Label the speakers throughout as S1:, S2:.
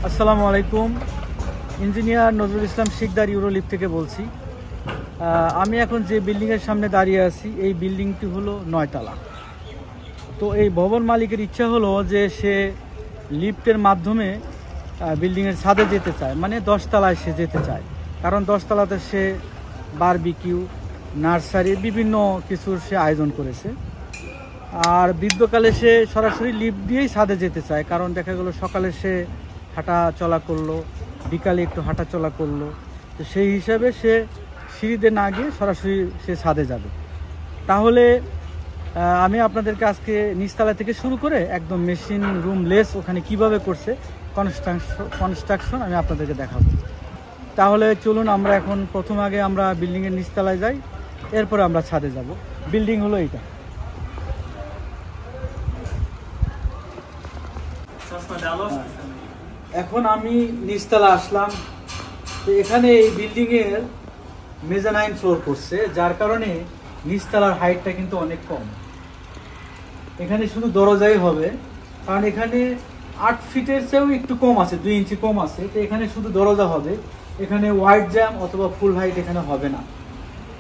S1: আসসালামু আলাইকুম। ইঞ্জিনিয়ার নজরুল ইসলাম শিকদার ইউরোলিফট থেকে বলছি। আমি এখন যে বিল্ডিংয়ের সামনে দাঁড়িয়ে আছি এই বিল্ডিংটি হলো 9 তলা। তো এই ভবন মালিকের ইচ্ছা হলো যে সে লিফটের মাধ্যমে বিল্ডিংয়ের ছাদে যেতে চায়, মানে 10 তলায় সে যেতে চায়। কারণ 10 তলাতে সে বারবিকিউ, নার্সারি, বিভিন্ন কিছুর সে আয়োজন করেছে। আর বৃদ্ধকালে সে সরাসরি লিফট দিয়েই ছাদে যেতে চায়, কারণ দেখা গেলো সকালে সে হাঁটা চলা করলো, বিকালে একটু হাঁটা চলা করলো, তো সেই হিসাবে সে সিঁড়িতে না গিয়ে সরাসরি সে ছাদে যাবে। তাহলে আমি আপনাদেরকে আজকে নিচতলা থেকে শুরু করে একদম মেশিন রুম লেস ওখানে কিভাবে করছে কনস্ট্রাকশন আমি আপনাদেরকে দেখাবো। তাহলে চলুন আমরা এখন প্রথম আগে আমরা বিল্ডিংয়ের নিচতলায় যাই, এরপরে আমরা ছাদে যাব। বিল্ডিং হলো এইটা। এখন আমি নিচতলা আসলাম। তো এখানে এই বিল্ডিংয়ের মেজানাইন ফ্লোর করছে, যার কারণে নিচতলার হাইটটা কিন্তু অনেক কম। এখানে শুধু দরজাই হবে, কারণ এখানে 8 ফিটের চেয়েও একটু কম আছে, 2 ইঞ্চি কম আছে। তো এখানে শুধু দরজা হবে, এখানে ওয়াইড জ্যাম অথবা ফুল হাইট এখানে হবে না।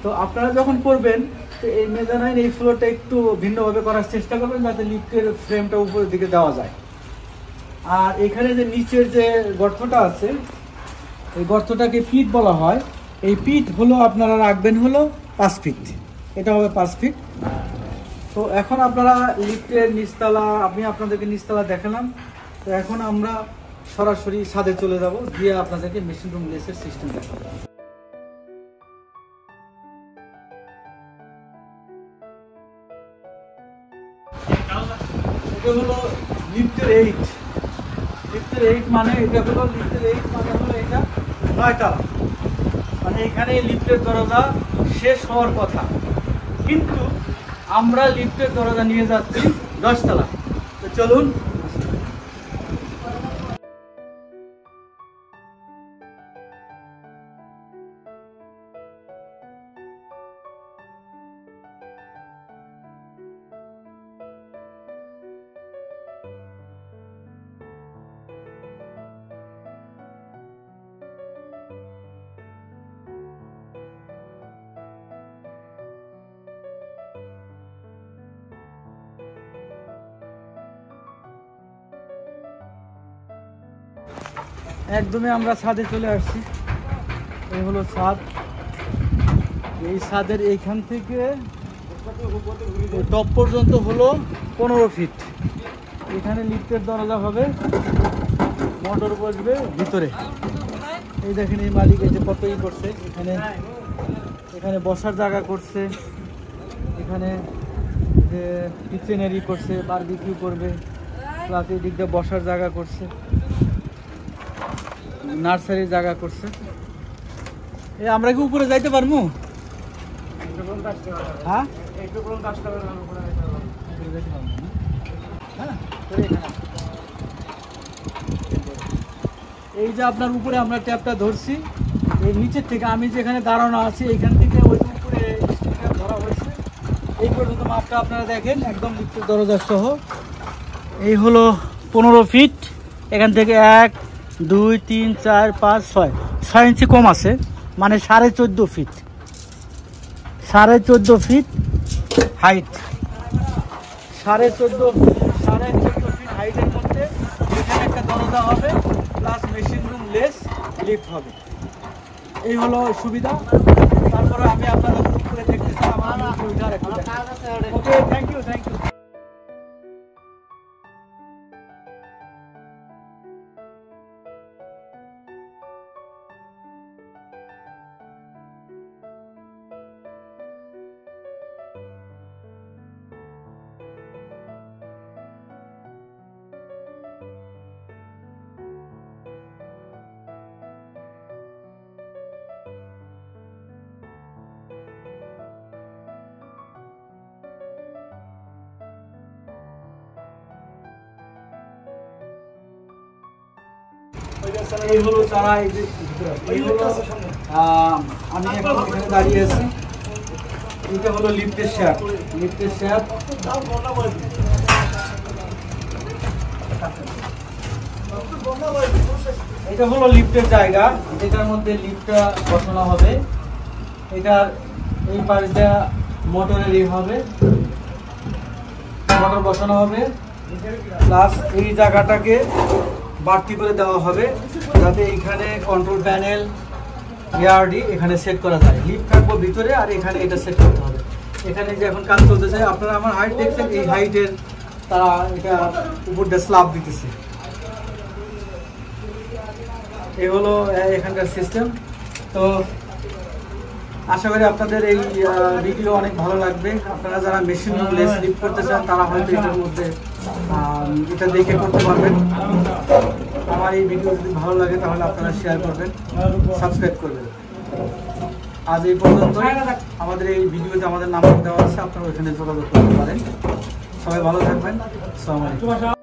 S1: তো আপনারা যখন করবেন তো এই মেজানাইন এই ফ্লোরটা একটু ভিন্নভাবে করার চেষ্টা করবেন, যাতে লিফটের ফ্রেমটা উপরের দিকে দেওয়া যায়। আর এখানে যে নিচের যে গর্তটা আছে, এই গর্তটাকে পিট বলা হয়। এই পিট হলো আপনারা রাখবেন হলো 5 ফিট, এটা হবে 5 ফিট। তো এখন আপনারা লিফটের নিচতলা, আমি আপনাদেরকে নিচতলা দেখালাম। তো এখন আমরা সরাসরি ছাদে চলে যাব, গিয়ে আপনাদেরকে মেশিন রুম লেসের সিস্টেম দেখাবো। এটা হলো লিফটের 8 মানে এটা হলো লিফটের 8 মানে হলো এটা 9 তলা। মানে এখানে লিফটের দরজা শেষ হওয়ার কথা, কিন্তু আমরা লিফটের দরজা নিয়ে যাচ্ছি 10 তলা। তো চলুন। একদমই আমরা ছাদে চলে আসছি। এই হলো ছাদ। এই ছাদের এইখান থেকে টপ পর্যন্ত হলো 15 ফিট। এখানে লিফটের দরজা হবে, মোটর বসবে ভিতরে। এই দেখেন এই মালিক এই যে কতই করছে, এখানে বসার জায়গা করছে, এখানে যে কিচেনারি করছে, বারবিকিউ করবে, প্লাস এই দিক দিয়ে বসার জায়গা করছে, নার্সারি জায়গা করছে। এই আমরা কি উপরে যাইতে পারবো? হ্যাঁ, এই যে আপনার উপরে আমরা ট্যাপটা ধরছি, এই নিচের থেকে আমি যেখানে দাঁড়ানো আছি এইখান থেকে ওই উপরে ধরা হয়েছে। এই পর্যন্ত মাপটা আপনারা দেখেন, একদম লিফটের দরজা সহ। এই হলো 15 ফিট। এখান থেকে 1, 2, 3, 4, 5, 6 ইঞ্চি কম আছে, মানে 14.5 ফিট। 14.5 feet height. 14.5 ফিট হাইটের মধ্যে এখানে একটা দরজা হবে, plus machine room less lift হবে। এই হলো সুবিধা। তারপরে আমি আপনাদের উপরে দেখতেছি আমার ওকে, থ্যাংক ইউ। এই হলো তারা, এই হলো আমি এখন এখানে দাঁড়িয়ে আছি। এটা হলো লিফটের শ্যাফট। এটা হলো লিফটের জায়গা, এটার মধ্যে লিফটটা বসানো হবে। এটার এই পাশটা মোটরের হবে, মোটর বসানো হবে, প্লাস এই জায়গাটাকে বাড়তি করে দেওয়া হবে যাতে এইখানে কন্ট্রোল প্যানেল এআরডি এখানে সেট করা যায়। লিফট থাকবো ভিতরে আর এখানে এটা সেট করতে হবে। এখানে যে এখন কাজ চলতেছে, আপনারা আমার হাইট দেখছেন, এই হাইটের তারা এটা উপর দিয়ে স্ল্যাব দিতেছে। এই হলো এখানকার সিস্টেম। তো আশা করি আপনাদের এই ভিডিও অনেক ভালো লাগবে। আপনারা যারা মেশিন লেস লিফট করতে চান তারা হয়তো এটার মধ্যে এটা দেখে করতে পারবেন। আমার এই ভিডিও যদি ভালো লাগে তাহলে আপনারা শেয়ার করবেন, সাবস্ক্রাইব করবেন। আজ এই পর্যন্ত। আমাদের এই ভিডিওতে আমাদের নাম্বার দেওয়া আছে, আপনারা ওইখানে যোগাযোগ করতে পারেন। সবাই ভালো থাকবেন। আসসালামু আলাইকুম।